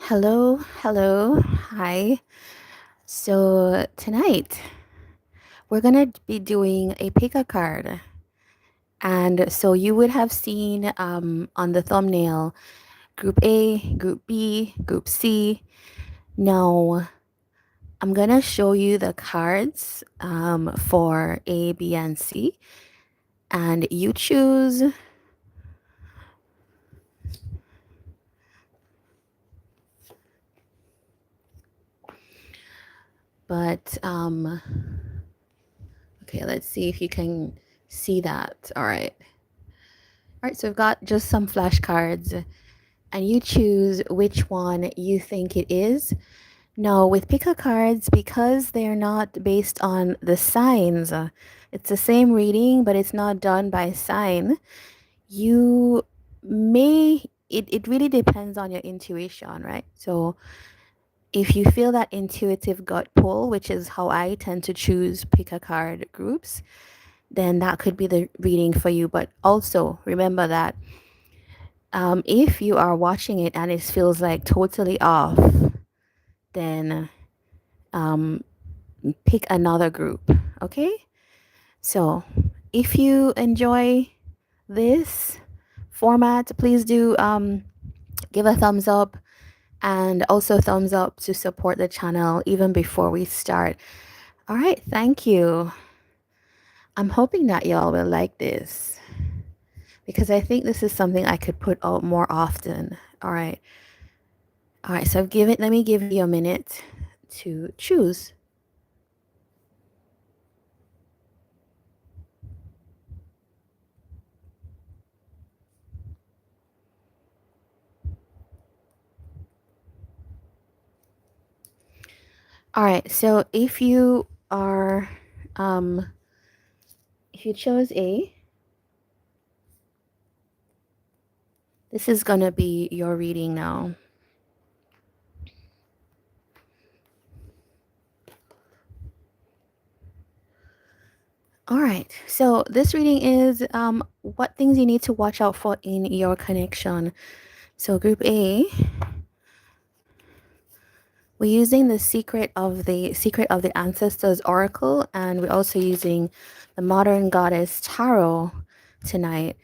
Hello, hello, hi. So tonight we're gonna be doing a pick a card, and so you would have seen on the thumbnail Group A, Group B, Group C. Now I'm gonna show you the cards for A, B, and C, and you choose. But okay, let's see if you can see that. All right. So we've got just some flashcards and you choose which one you think it is. Now, with pick a cards, because they're not based on the signs, it's the same reading, but it's not done by sign. You it really depends on your intuition, right? So, if you feel that intuitive gut pull, which is how I tend to choose pick a card groups, then that could be the reading for you. But also remember that if you are watching it and it feels like totally off, then um, pick another group. Okay? So if you enjoy this format, please do give a thumbs up and also thumbs up to support the channel even before we start. All right, thank you. I'm hoping that y'all will like this because I think this is something I could put out more often. All right. All right, so let me give you a minute to choose. All right, so um, if you chose A, this is gonna be your reading now. All right, so this reading is what things you need to watch out for in your connection. So group A, we're using the secret of the ancestors oracle, and we're also using the modern goddess tarot tonight.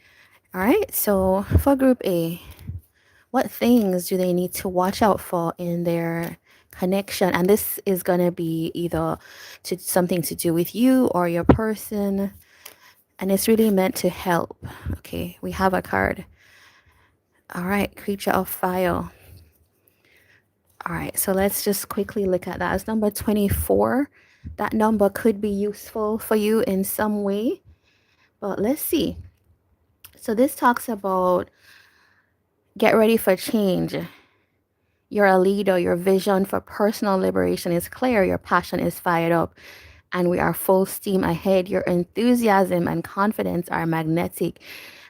All right, so for group A, what things do they need to watch out for in their connection? And this is going to be either to something to do with you or your person, and it's really meant to help. Okay, we have a card. All right, creature of fire. All right, so let's just quickly look at that. It's number 24. That number could be useful for you in some way, but let's see. So this talks about get ready for change. You're a leader. Your vision for personal liberation is clear. Your passion is fired up, and we are full steam ahead. Your enthusiasm and confidence are magnetic.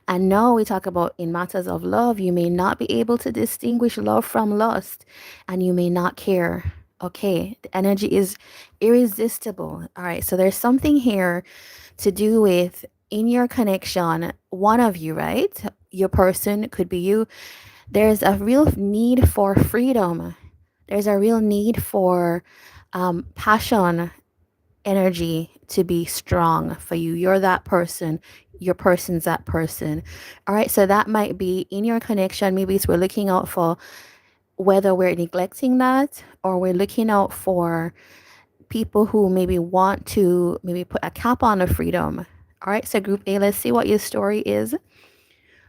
And now we talk about in matters of love, you may not be able to distinguish love from lust, and you may not care. Okay, the energy is irresistible. All right, so there's something here to do with in your connection, one of you, right? Your person could be you. There's a real need for freedom. There's a real need for passion, energy to be strong for you. You're that person. Your person's that person. All right. So that might be in your connection. Maybe it's we're looking out for whether we're neglecting that or we're looking out for people who maybe want to maybe put a cap on the freedom. All right. So group A, let's see what your story is.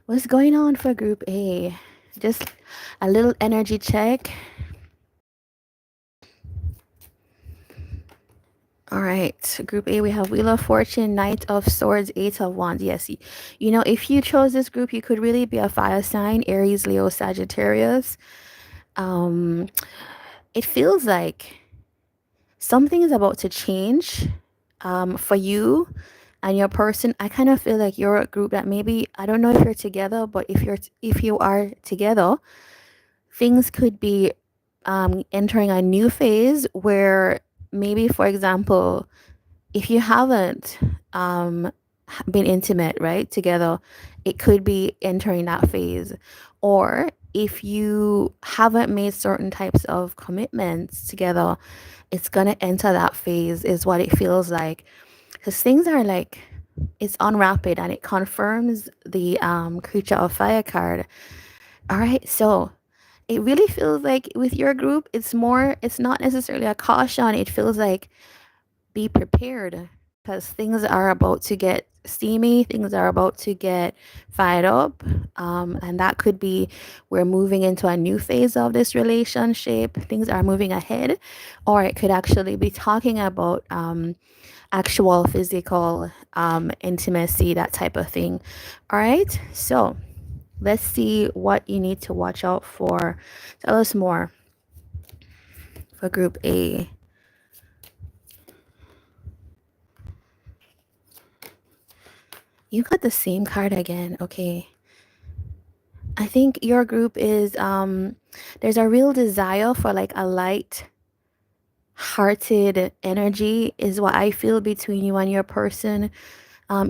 What's going on for group A? Just a little energy check. All right, group A, we have Wheel of Fortune, Knight of Swords, Eight of Wands. Yes, you know, if you chose this group, you could really be a fire sign, Aries, Leo, Sagittarius. Um, it feels like something is about to change for you and your person. I kind of feel like you're a group that maybe, I don't know if you're together, but if you are together, things could be entering a new phase where maybe, for example, if you haven't been intimate, right, together, it could be entering that phase. Or if you haven't made certain types of commitments together, it's gonna enter that phase, is what it feels like. Because things are like, it's unwrapped and it confirms the creature of fire card. All right, so it really feels like with your group, it's not necessarily a caution. It feels like be prepared, because things are about to get steamy, things are about to get fired up. And that could be, we're moving into a new phase of this relationship, things are moving ahead, or it could actually be talking about actual physical intimacy, that type of thing. All right, so let's see what you need to watch out for. Tell us more for group A. You got the same card again. Okay. I think your group is there's a real desire for like a light hearted energy, is what I feel between you and your person.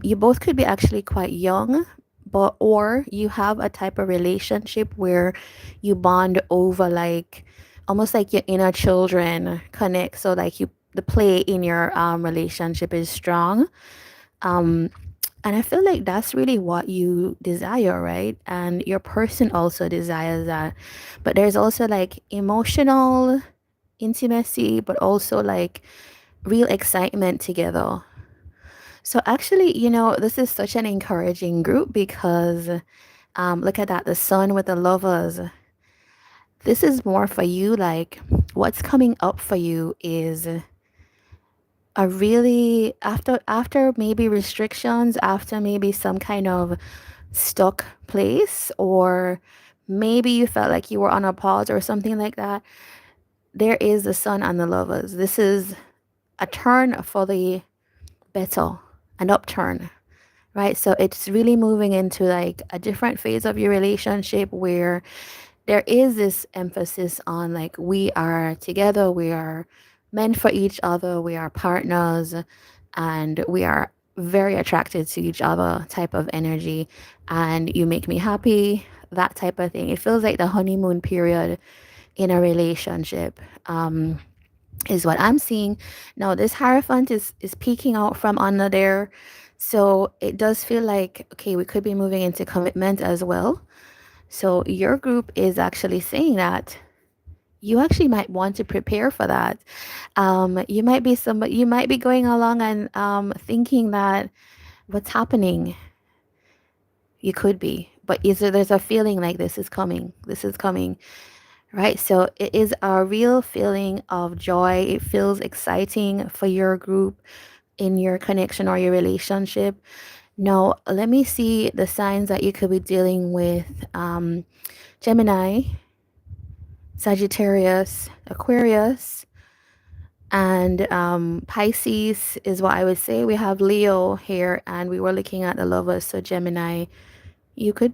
You both could be actually quite young, but or you have a type of relationship where you bond over like almost like your inner children connect. So like you, the play in your relationship is strong. Um, and I feel like that's really what you desire, right? And your person also desires that. But there's also like emotional intimacy, but also like real excitement together. So actually, this is such an encouraging group because look at that, the sun with the lovers. This is more for you. Like what's coming up for you is a really, after maybe restrictions, after maybe some kind of stuck place, or maybe you felt like you were on a pause or something like that. There is the sun and the lovers. This is a turn for the better, an upturn, right? So it's really moving into like a different phase of your relationship where there is this emphasis on like we are together, we are meant for each other, we are partners, and we are very attracted to each other type of energy, and you make me happy, that type of thing. It feels like the honeymoon period in a relationship. Is what I'm seeing. Now this Hierophant is peeking out from under there. So it does feel like, okay, we could be moving into commitment as well. So your group is actually saying that you actually might want to prepare for that. You might be somebody, you might be going along and thinking that what's happening. You could be, but there's a feeling like this is coming. This is coming, right? So it is a real feeling of joy. It feels exciting for your group in your connection or your relationship. Now, let me see the signs that you could be dealing with. Gemini, Sagittarius, Aquarius, and Pisces is what I would say. We have Leo here, and we were looking at the lovers. So Gemini, you could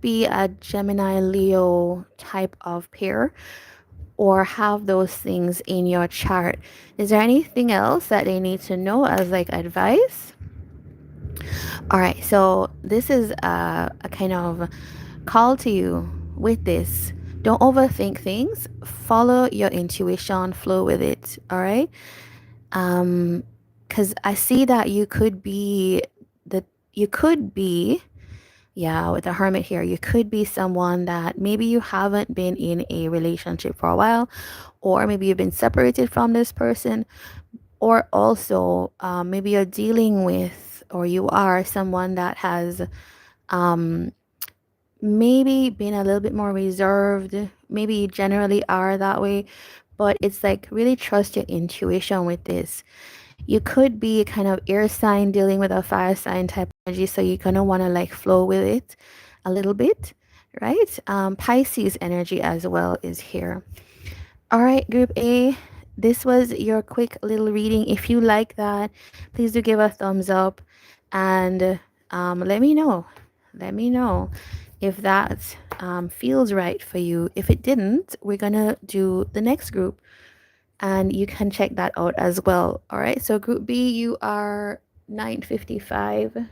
be a Gemini Leo type of pair, or have those things in your chart. Is there anything else that they need to know as like advice? All right, so this is a kind of call to you with this. Don't overthink things. Follow your intuition, flow with it. All right. Because I see that you could be, yeah, with the hermit here, you could be someone that maybe you haven't been in a relationship for a while, or maybe you've been separated from this person, or also maybe you're dealing with, or you are someone that has um, maybe been a little bit more reserved. Maybe you generally are that way, but it's like really trust your intuition with this. You could be kind of air sign dealing with a fire sign type energy, so you're gonna want to like flow with it a little bit, right? Pisces energy as well is here. All right, group A, this was your quick little reading. If you like that, please do give a thumbs up, and let me know. Let me know if that feels right for you. If it didn't, we're gonna do the next group, and you can check that out as well. All right, so group B, you are 955.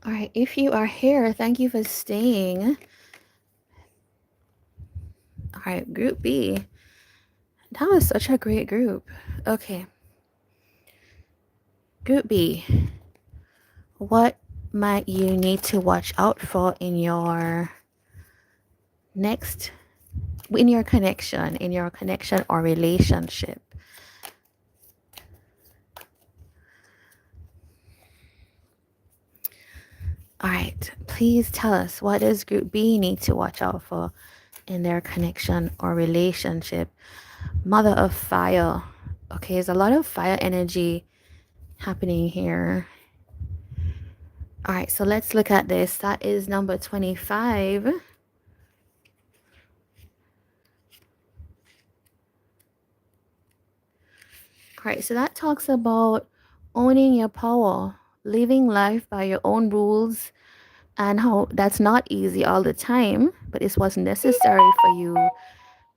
All right, if you are here, thank you for staying. All right, group B. That was such a great group. Okay, group B. What might you need to watch out for in your next, in your connection or relationship? All right, please tell us, what does group B need to watch out for in their connection or relationship? Mother of fire. Okay, there's a lot of fire energy happening here. All right, so let's look at this. That is number 25. All right, so that talks about owning your power, living life by your own rules, and how that's not easy all the time, but it's what's necessary for you,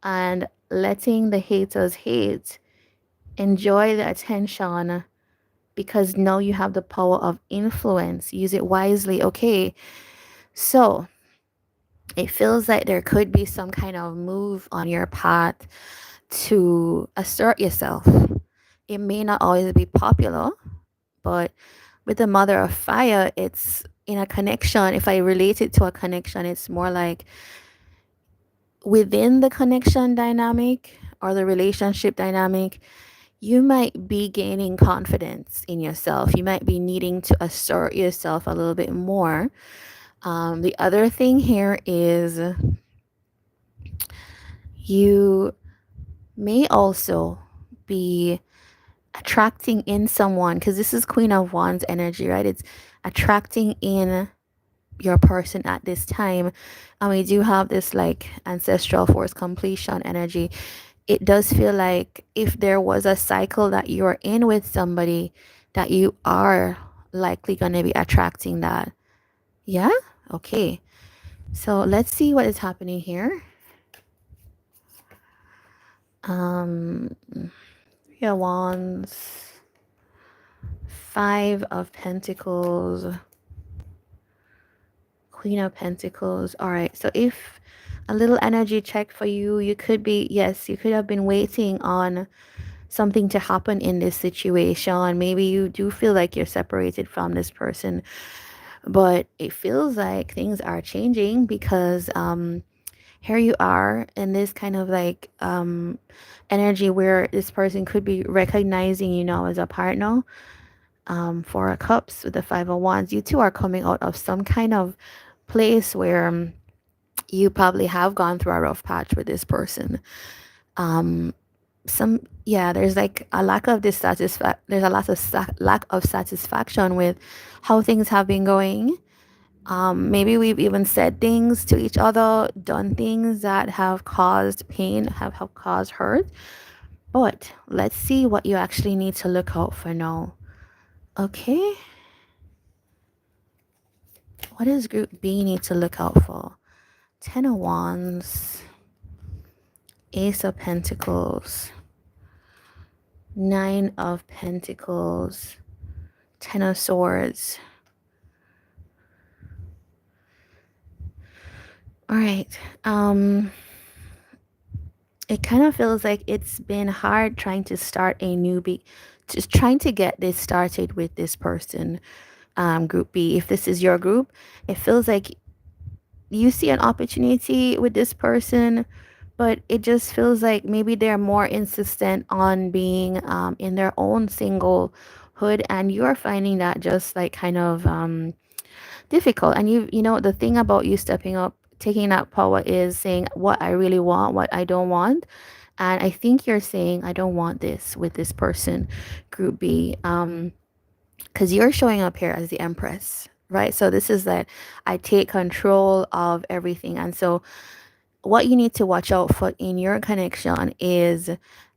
and letting the haters hate. Enjoy the attention because now you have the power of influence. Use it wisely. Okay, so it feels like there could be some kind of move on your path to assert yourself. It may not always be popular, but with the mother of fire, it's in a connection. If I relate it to a connection, it's more like within the connection dynamic or the relationship dynamic, you might be gaining confidence in yourself. You might be needing to assert yourself a little bit more. The other thing here is you may also be attracting in someone, because this is Queen of Wands energy, right? It's attracting in your person at this time. And we do have this like ancestral force completion energy. It does feel like if there was a cycle that you're in with somebody, that you are likely going to be attracting that. Yeah? Okay. So let's see what is happening here. Three of Wands, Five of Pentacles, Queen of Pentacles. All right. So if a little energy check for you, you could be, yes, you could have been waiting on something to happen in this situation. Maybe you do feel like you're separated from this person, but it feels like things are changing because here you are in this kind of like energy where this person could be recognizing you now as a partner. Four of Cups with the Five of Wands, you two are coming out of some kind of place where you probably have gone through a rough patch with this person. There's like a lack of dissatisfaction. There's a lot of lack of satisfaction with how things have been going. Maybe we've even said things to each other, done things that have caused pain, have caused hurt. But let's see what you actually need to look out for now. Okay. What does group B need to look out for? Ten of Wands, Ace of Pentacles, Nine of Pentacles, Ten of Swords. All right. It kind of feels like it's been hard trying to start a just trying to get this started with this person. Group B, if this is your group, it feels like you see an opportunity with this person, but it just feels like maybe they're more insistent on being in their own singlehood, and you're finding that just like kind of difficult. And you know, the thing about you stepping up, taking that power, is saying what I really want, what I don't want. And I think you're saying I don't want this with this person, group B, because you're showing up here as the Empress, right? So this is that I take control of everything. And so what you need to watch out for in your connection is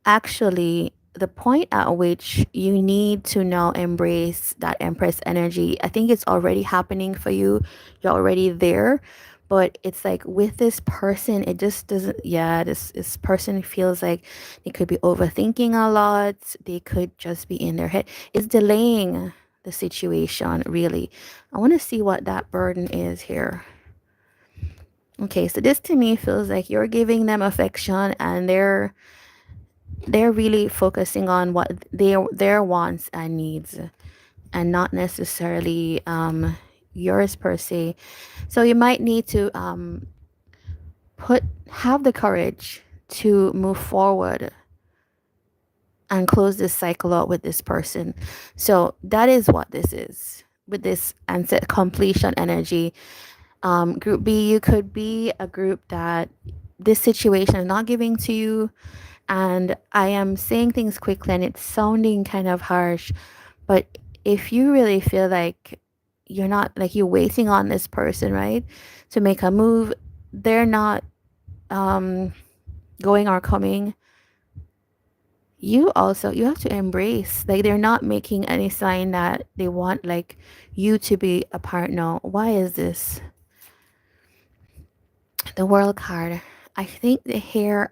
actually the point at which you need to now embrace that Empress energy. I think it's already happening for you. You're already there. But it's like with this person, it just doesn't, yeah, this person feels like they could be overthinking a lot. They could just be in their head. It's delaying. the situation, really. I want to see what that burden is here. Okay, so this to me feels like you're giving them affection, and they're really focusing on what their wants and needs, and not necessarily yours per se. So you might need to put have the courage to move forward and close this cycle out with this person. So that is what this is with this answer completion energy. Group B, you could be a group that this situation is not giving to you, and I am saying things quickly and it's sounding kind of harsh, but if you really feel like you're not, like, you're waiting on this person, right, to make a move, they're not going or coming, you have to embrace, like, they're not making any sign that they want, like, you to be a partner. Why is this? The world card. I think the here,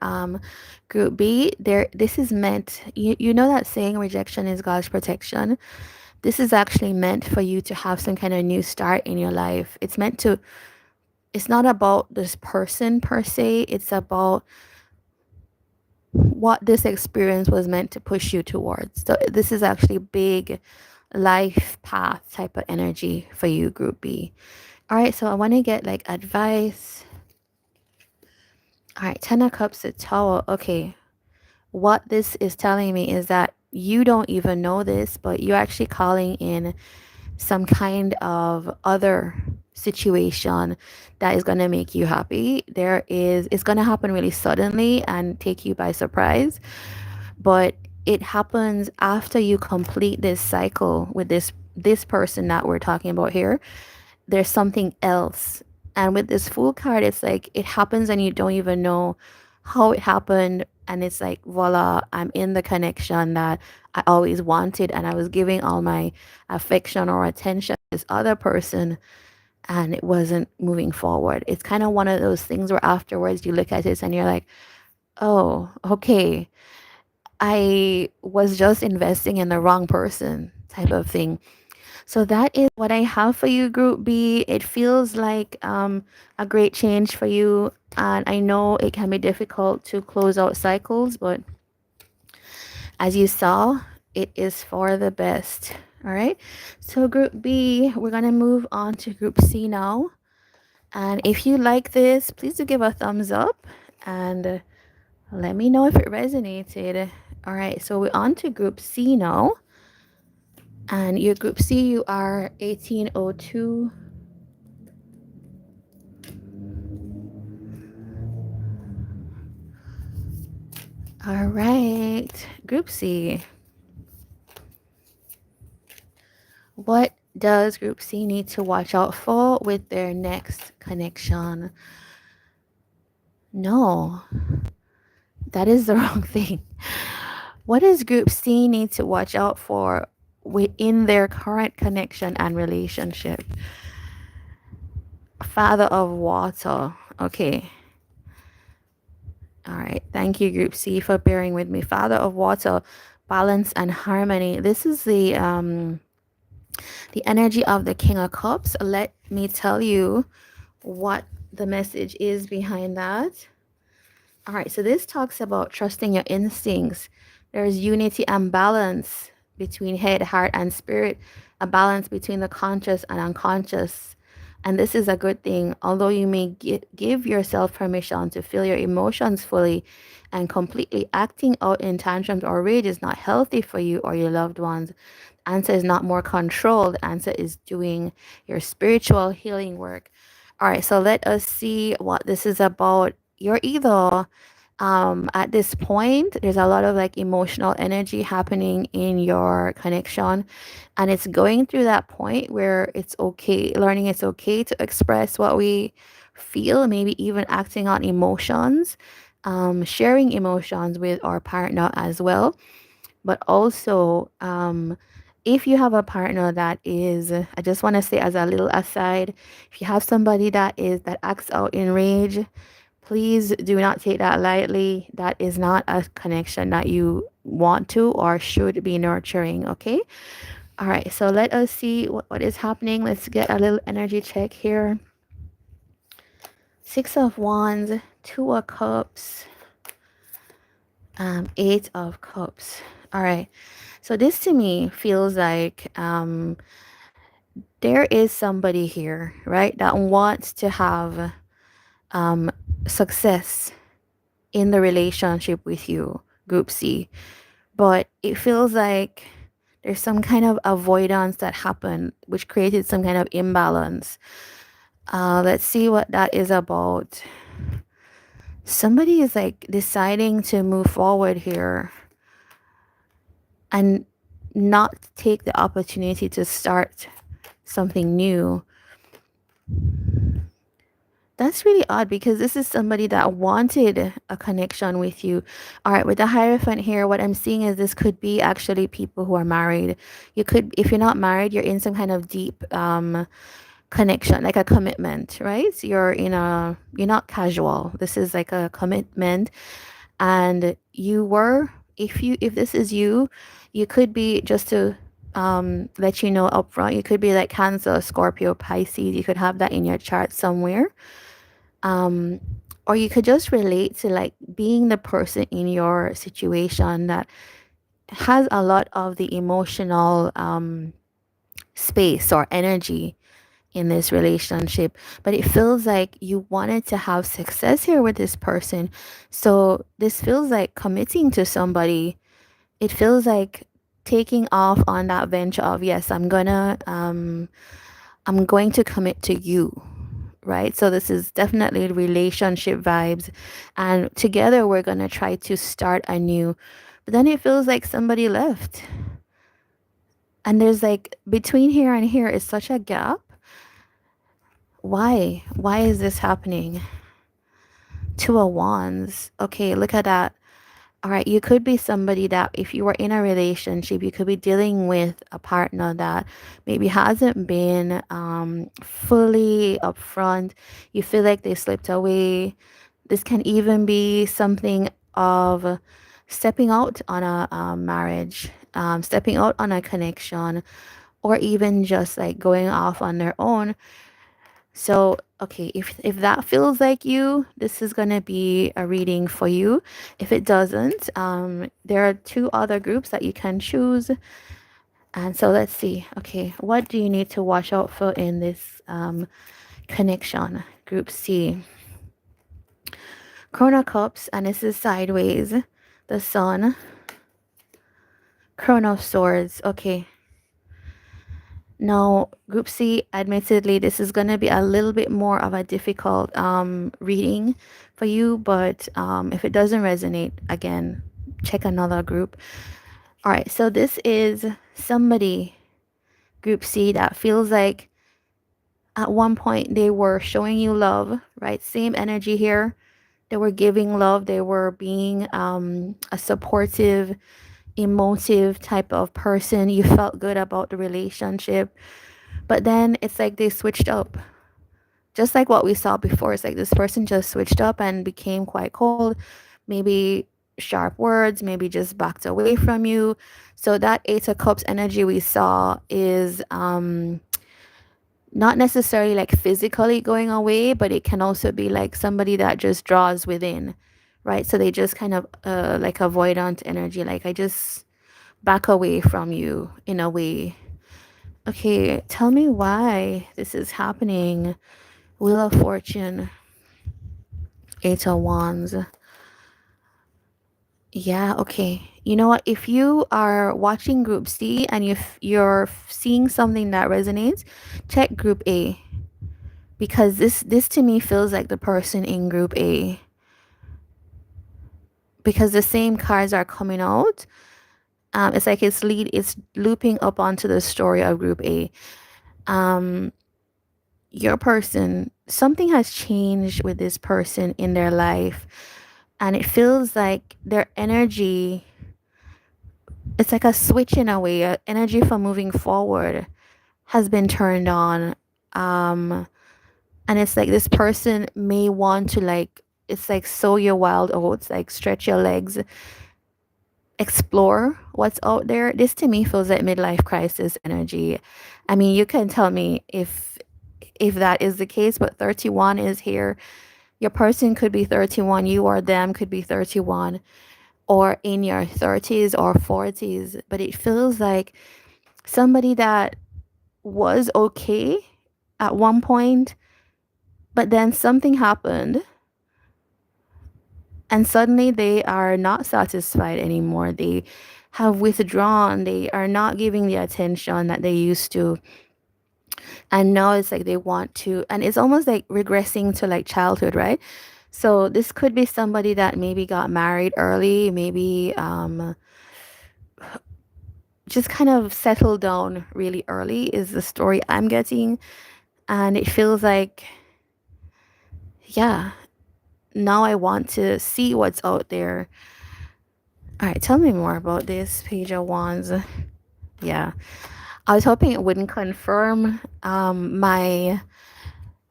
group B, there, this is meant, you know that saying rejection is God's protection. This is actually meant for you to have some kind of new start in your life. It's meant to, it's not about this person per se, it's about what this experience was meant to push you towards. So this is actually big life path type of energy for you, group B. All right, so I want to get like advice. All right, 10 of Cups, a Tower. Okay, what this is telling me is that you don't even know this, but you're actually calling in some kind of other situation that is going to make you happy. It's going to happen really suddenly and take you by surprise, but it happens after you complete this cycle with this person that we're talking about here. There's something else. And with this Fool card, it's like it happens and you don't even know how it happened. And it's like, voila, I'm in the connection that I always wanted. And I was giving all my affection or attention to this other person, and it wasn't moving forward. It's kind of one of those things where afterwards you look at it and you're like, oh, okay, I was just investing in the wrong person type of thing. So that is what I have for you, Group B. It feels like a great change for you. And I know it can be difficult to close out cycles, but as you saw, it is for the best. All right. So Group B, we're going to move on to Group C now. And if you like this, please do give a thumbs up and let me know if it resonated. All right. So we're on to Group C now. And your Group C, you are 1802. All right, Group C. What does Group C need to watch out for with their next connection? No, that is the wrong thing. What does Group C need to watch out for within their current connection and relationship? Father of Water. Okay. All right. Thank you, Group C, for bearing with me. Father of Water, balance and harmony. This is the energy of the King of Cups. Let me tell you what the message is behind that. All right, so this talks about trusting your instincts. There's unity and balance between head, heart, and spirit, a balance between the conscious and unconscious. And this is a good thing. Although you may give yourself permission to feel your emotions fully, and completely acting out in tantrums or rage is not healthy for you or your loved ones. Answer is not more control. The answer is doing your spiritual healing work. All right, so let us see what this is about. You're either at this point, there's a lot of like emotional energy happening in your connection, and it's going through that point where it's okay, learning it's okay to express what we feel, maybe even acting on emotions, sharing emotions with our partner as well. But also, if you have a partner that is, I just want to say as a little aside, if you have somebody that acts out in rage, please do not take that lightly. That is not a connection that you want to or should be nurturing, okay? All right, so let us see what is happening. Let's get a little energy check here. Six of Wands, Two of Cups, Eight of Cups. All right, so this to me feels like there is somebody here, right, that wants to have success in the relationship with you, Group C. But it feels like there's some kind of avoidance that happened, which created some kind of imbalance. Let's see what that is about. Somebody is like deciding to move forward here and not take the opportunity to start something new. That's really odd because this is somebody that wanted a connection with you. All right, with the Hierophant here, what I'm seeing is this could be actually people who are married. You could, if you're not married, you're in some kind of deep connection, like a commitment, right? So you're not casual. This is like a commitment. And if this is you, you could be, just to let you know up front, you could be like Cancer, Scorpio, Pisces. You could have that in your chart somewhere. um or you could just relate to like being the person in your situation that has a lot of the emotional space or energy in this relationship, but it feels like you wanted to have success here with this person. So this feels like committing to somebody. It feels like taking off on that venture of, yes, I'm going to commit to you, right? So this is definitely relationship vibes, and together we're going to try to start anew. But then it feels like somebody left, and there's like between here and here is such a gap. Why is this happening? Two of Wands. Okay, look at that. All right, you could be somebody that, if you were in a relationship, you could be dealing with a partner that maybe hasn't been fully upfront. You feel like they slipped away. This can even be something of stepping out on a marriage, stepping out on a connection, or even just like going off on their own. So, okay, if that feels like you, this is gonna be a reading for you. If it doesn't, there are two other groups that you can choose. And so let's see. Okay, what do you need to watch out for in this connection? Group C. Chrono Cups, and this is sideways. The Sun. Chrono Swords. Okay. Now, Group C, admittedly, this is going to be a little bit more of a difficult reading for you, but if it doesn't resonate, again, check another group. All right, so this is somebody, Group C, that feels like at one point they were showing you love, right? Same energy here. They were giving love. They were being a supportive, emotive type of person. You felt good about the relationship. But then it's like they switched up. Just like what we saw before. It's like this person just switched up and became quite cold. Maybe sharp words, maybe just backed away from you. So that Eight of Cups energy we saw is not necessarily like physically going away, but it can also be like somebody that just draws within, right? So they just kind of like avoidant energy, like I just back away from you in a way. Okay, tell me why this is happening. Wheel of Fortune, Eight of Wands. Yeah, okay. You know what? If you are watching Group C and you're seeing something that resonates, check Group A. Because this to me feels like the person in Group A. Because the same cards are coming out. It's like it's looping up onto the story of Group A. Your person, something has changed with this person in their life, and it feels like their energy, it's like a switch in a way, energy for moving forward has been turned on. And it's like this person may want to, like, it's like sow your wild oats, like stretch your legs explore what's out there. This to me feels like midlife crisis energy. I mean, you can tell me if that is the case, but 31 is here. Your person could be 31, you or them could be 31, or in your 30s or 40s, but it feels like somebody that was okay at one point, but then something happened and suddenly they are not satisfied anymore. They have withdrawn, they are not giving the attention that they used to. And now it's like they want to, and it's almost like regressing to like childhood, right? So this could be somebody that maybe got married early, maybe just kind of settled down really early, is the story I'm getting. And it feels like, yeah, now I want to see what's out there. All right, tell me more about this Page of Wands. Yeah, I was hoping it wouldn't confirm my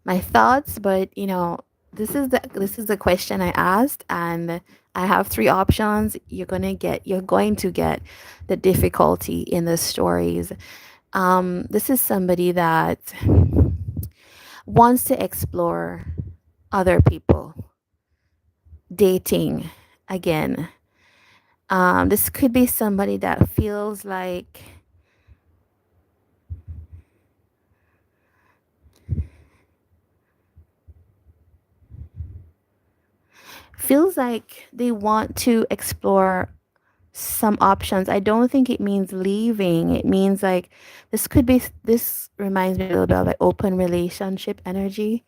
thoughts, but this is the question I asked, and I have three options. You're going to get the difficulty in the stories. This is somebody that wants to explore other people, dating again. This could be somebody that feels like they want to explore some options. I don't think it means leaving. It means like this reminds me a little bit of like open relationship energy.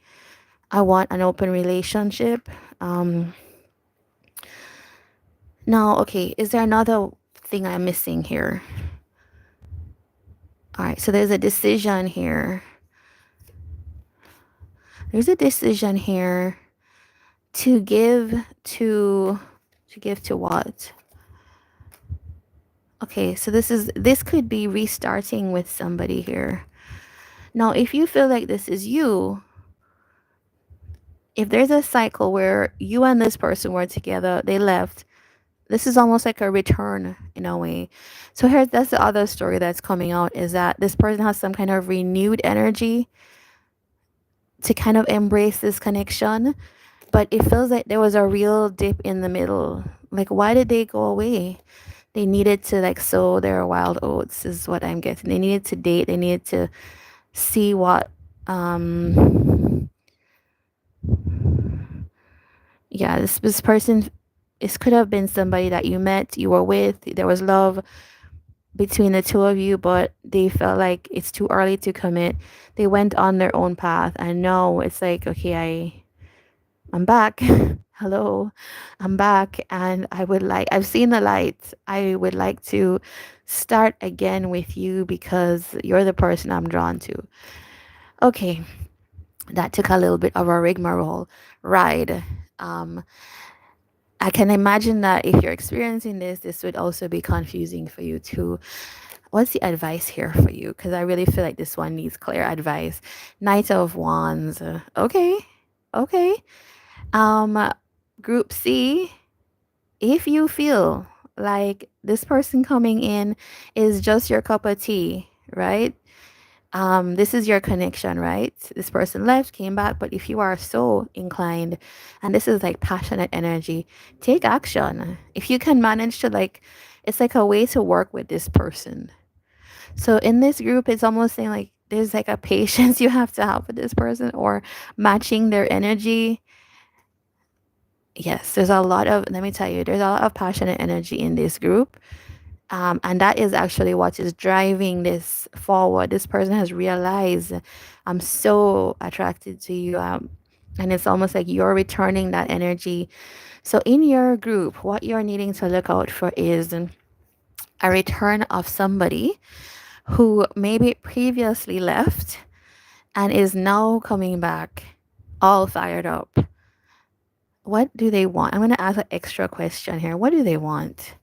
I want an open relationship. Um Now, okay, is there another thing I'm missing here? All right, so there's a decision here. There's a decision here to give to what? Okay, so this could be restarting with somebody here. Now, if you feel like this is you, if there's a cycle where you and this person were together, they left, this is almost like a return in a way. So that's the other story that's coming out, is that this person has some kind of renewed energy to kind of embrace this connection, but it feels like there was a real dip in the middle. Like, why did they go away? They needed to like sow their wild oats, is what I'm getting. They needed to date, they needed to see what yeah, this person, this could have been somebody that you met, you were with, there was love between the two of you, but they felt like it's too early to commit. They went on their own path, and now it's like, okay, I'm back. Hello, I'm back, and I've seen the light. I would like to start again with you because you're the person I'm drawn to. Okay, that took a little bit of a rigmarole ride. Um, I can imagine that if you're experiencing this would also be confusing for you too. What's the advice here for you? Because I really feel like this one needs clear advice. Knight of Wands. Okay, okay. Um, Group C, if you feel like this person coming in is just your cup of tea, right? This is your connection, right? This person left, came back, but if you are so inclined, and this is like passionate energy, take action. If you can manage to like, it's like a way to work with this person. So in this group, it's almost saying like there's like a patience you have to have with this person, or matching their energy. Yes, there's a lot of, let me tell you, there's a lot of passionate energy in this group. And that is actually what is driving this forward. This person has realized, I'm so attracted to you. And it's almost like you're returning that energy. So in your group, what you're needing to look out for is a return of somebody who maybe previously left and is now coming back all fired up. What do they want? I'm going to ask an extra question here. What do they want?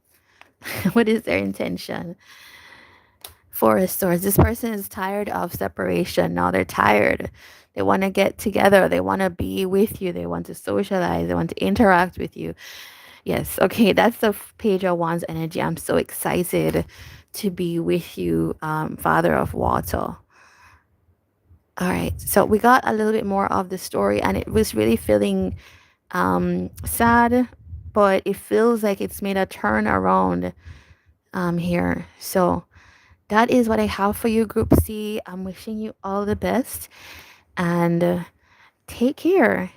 What is their intention? Four of Swords. This person is tired of separation. Now they're tired. They want to get together. They want to be with you. They want to socialize. They want to interact with you. Yes, okay, that's the page of wands energy. I'm so excited to be with you, Father of Water. All right, so we got a little bit more of the story, and it was really feeling sad, but it feels like it's made a turn around here. So that is what I have for you, Group C. I'm wishing you all the best, and take care.